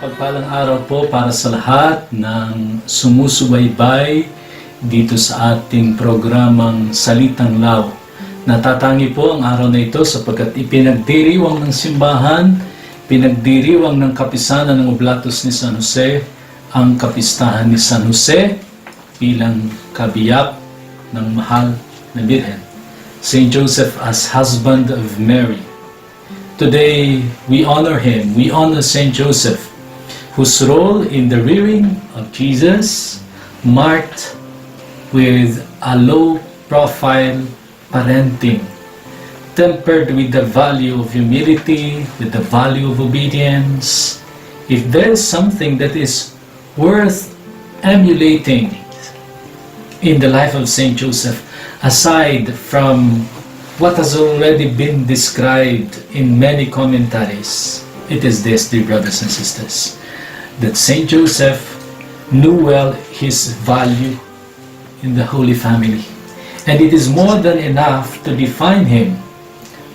Mapagpalang araw po para sa lahat ng sumusubaybay dito sa ating programang Salitanglaw. Natatangi po ang araw na ito sapagkat ipinagdiriwang ng simbahan, pinagdiriwang ng kapisanan ng Oblatos ni San Jose, ang kapistahan ni San Jose bilang kabiyak ng mahal na Birhen, St. Joseph as husband of Mary. Today, we honor him, we honor St. Joseph, whose role in the rearing of Jesus marked with a low-profile parenting, tempered with the value of humility, with the value of obedience. If there is something that is worth emulating in the life of St. Joseph, aside from what has already been described in many commentaries, it is this, dear brothers and sisters, that St. Joseph knew well his value in the Holy Family. And it is more than enough to define him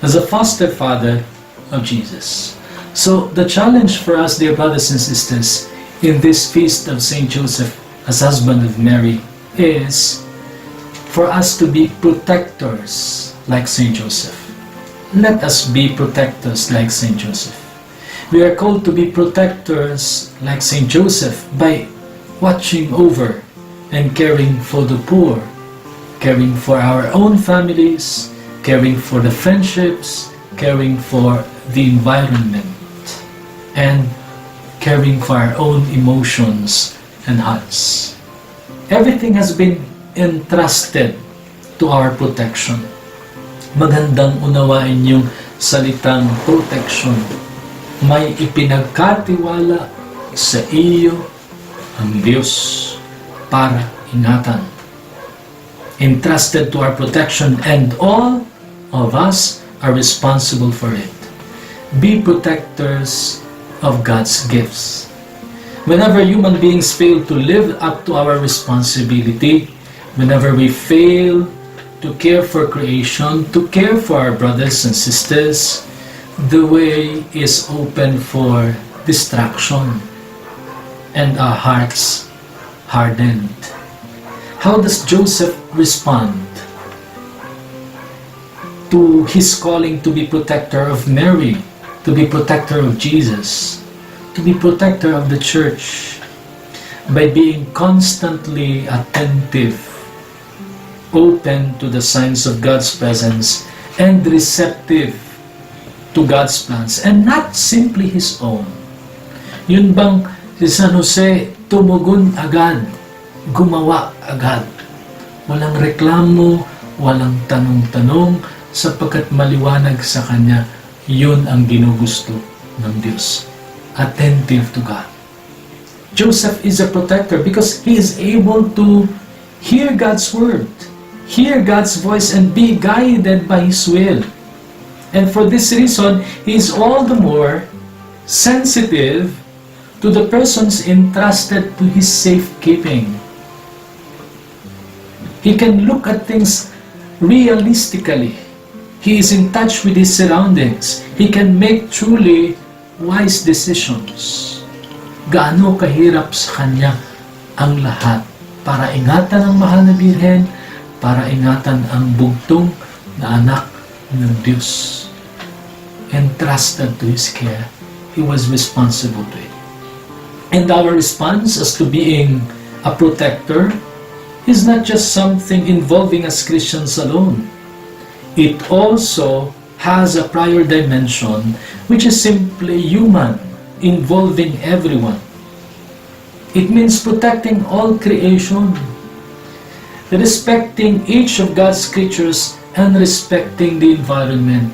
as a foster father of Jesus. So the challenge for us, dear brothers and sisters, in this feast of St. Joseph as husband of Mary is for us to be protectors like St. Joseph. Let us be protectors like St. Joseph. We are called to be protectors like St. Joseph by watching over and caring for the poor, caring for our own families, caring for the friendships, caring for the environment, and caring for our own emotions and hearts. Everything has been entrusted to our protection. Magandang unawain yung salitang protection. May ipinagkatiwala sa iyo ang Diyos para ingatan. Entrusted to our protection, and all of us are responsible for it. Be protectors of God's gifts. Whenever human beings fail to live up to our responsibility, whenever we fail to care for creation, to care for our brothers and sisters, the way is open for distraction and our hearts hardened. How does Joseph respond to his calling to be protector of Mary, to be protector of Jesus, to be protector of the church? By being constantly attentive, open to the signs of God's presence, and receptive to God's plans, and not simply his own. Yun bang si San Jose, tumugon agad, gumawa agad. Walang reklamo, walang tanong-tanong, sapagkat maliwanag sa kanya, yun ang ginugusto ng Diyos. Attentive to God. Joseph is a protector because he is able to hear God's word, hear God's voice, and be guided by His will. And for this reason, he is all the more sensitive to the persons entrusted to his safekeeping. He can look at things realistically. He is in touch with his surroundings. He can make truly wise decisions. Gaano kahirap sa kanya ang lahat para ingatan ang mahal na Birhen, para ingatan ang bugtong na anak ng Diyos. Entrusted to His care, He was responsible to it. And our response as to being a protector is not just something involving us Christians alone. It also has a prior dimension which is simply human, involving everyone. It means protecting all creation, respecting each of God's creatures, and respecting the environment.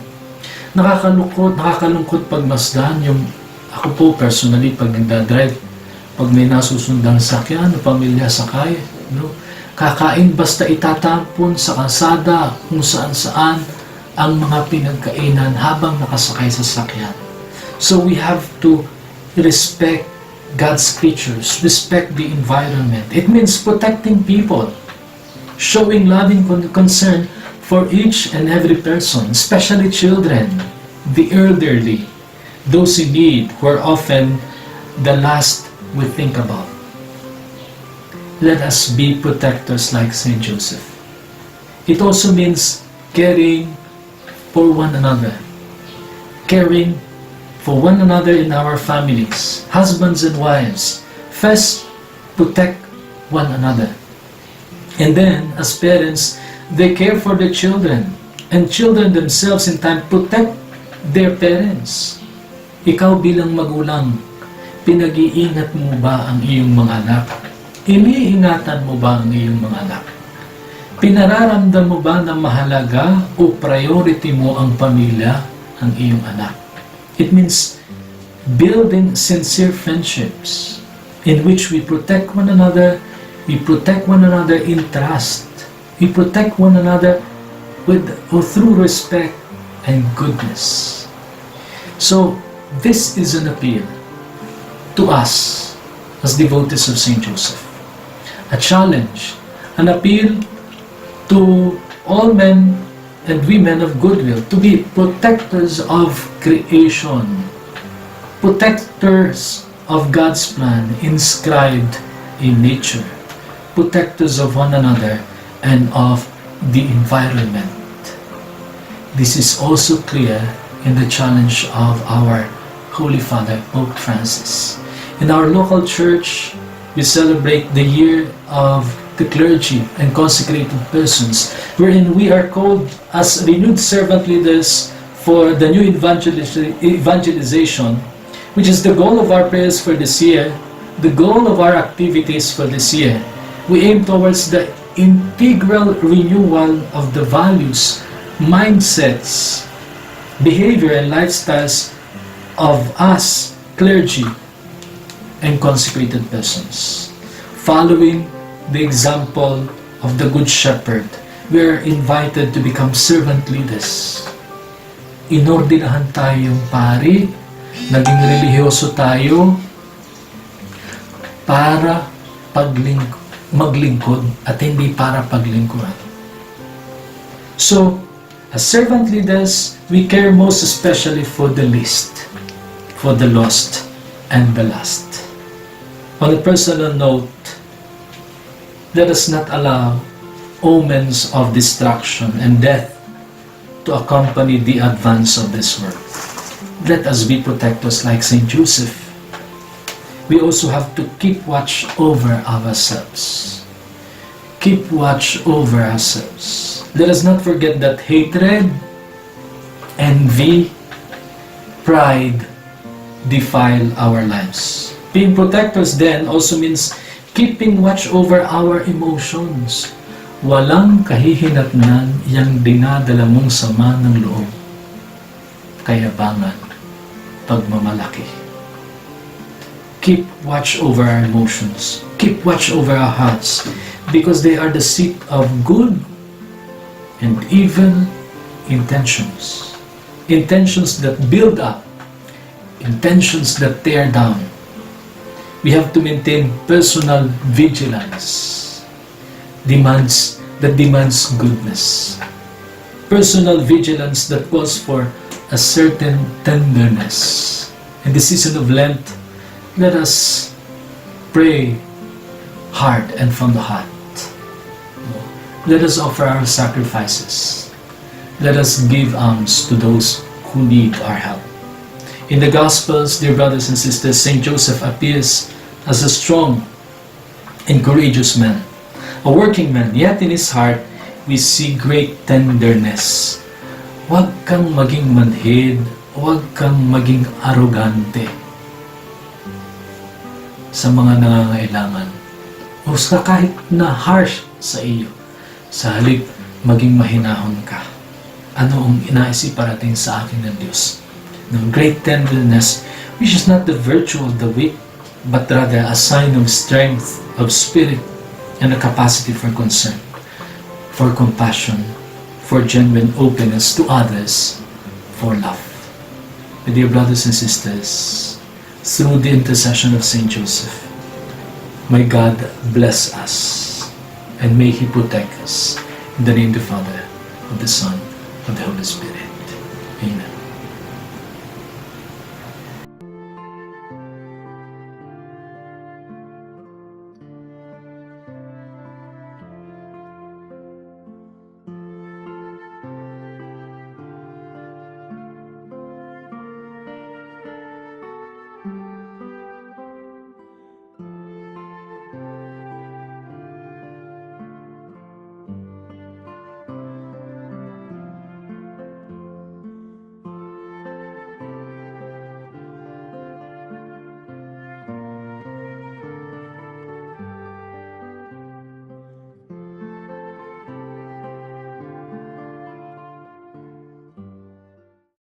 Nakakalungkot pagmasdan yung ako po personally pag nagdadrive, pag may nasusundang sakyan o pamilya sakay, kakain basta itatapon sa kalsada kung saan-saan ang mga pinagkainan habang nakasakay sa sakyan. So we have to respect God's creatures, respect the environment. It means protecting people, showing loving concern for each and every person, especially children, the elderly, those in need, who are often the last we think about. Let us be protectors like St. Joseph. It also means caring for one another. Caring for one another in our families, husbands and wives. First, protect one another. And then, as parents, they care for their children. And children themselves in time protect their parents. Ikaw bilang magulang, pinag-iingat mo ba ang iyong mga anak? Iniingatan mo ba ang iyong mga anak? Pinararamdam mo ba na mahalaga o priority mo ang pamilya, ang iyong anak? It means building sincere friendships in which we protect one another, we protect one another in trust, we protect one another with or through respect and goodness. So, this is an appeal to us as devotees of St. Joseph. A challenge, an appeal to all men and women of goodwill to be protectors of creation, protectors of God's plan inscribed in nature, protectors of one another and of the environment. This is also clear in the challenge of our Holy Father, Pope Francis. In our local church, we celebrate the year of the clergy and consecrated persons, wherein we are called as renewed servant leaders for the new evangelization, which is the goal of our prayers for this year, the goal of our activities for this year. We aim towards the integral renewal of the values, mindsets, behavior, and lifestyles of us, clergy, and consecrated persons. Following the example of the Good Shepherd, we are invited to become servant leaders. Inordinahan tayong pari, naging relihiyoso tayo para maglingkod at hindi para paglingkuran. So, as servant leaders, we care most especially for the least, for the lost, and the last. On a personal note, let us not allow omens of destruction and death to accompany the advance of this world. Let us be protectors like St. Joseph. We also have to keep watch over ourselves. Keep watch over ourselves. Let us not forget that hatred, envy, pride defile our lives. Being protectors then also means keeping watch over our emotions. Walang kahihinatnan yang dinadala mong sama ng loob, kayabangan, pagmamalaki. Keep watch over our emotions. Keep watch over our hearts, because they are the seat of good and evil intentions. Intentions that build up, intentions that tear down. We have to maintain personal vigilance, that demands goodness. Personal vigilance that calls for a certain tenderness. In the season of Lent, let us pray hard and from the heart. Let us offer our sacrifices. Let us give alms to those who need our help. In the Gospels, dear brothers and sisters, St. Joseph appears as a strong and courageous man, a working man, yet in his heart, we see great tenderness. Huwag kang maging manhid, huwag kang maging arrogante sa mga nangangailangan o sa kahit na harsh sa iyo. Sa halip, maging mahinahon ka. Ano ang inaisip parating sa akin ng Diyos? No, great tenderness, which is not the virtue of the weak, but rather a sign of strength, of spirit, and a capacity for concern, for compassion, for genuine openness to others, for love. My dear brothers and sisters, through the intercession of St. Joseph, may God bless us, and may He protect us. In the name of the Father, of the Son, of the Holy Spirit.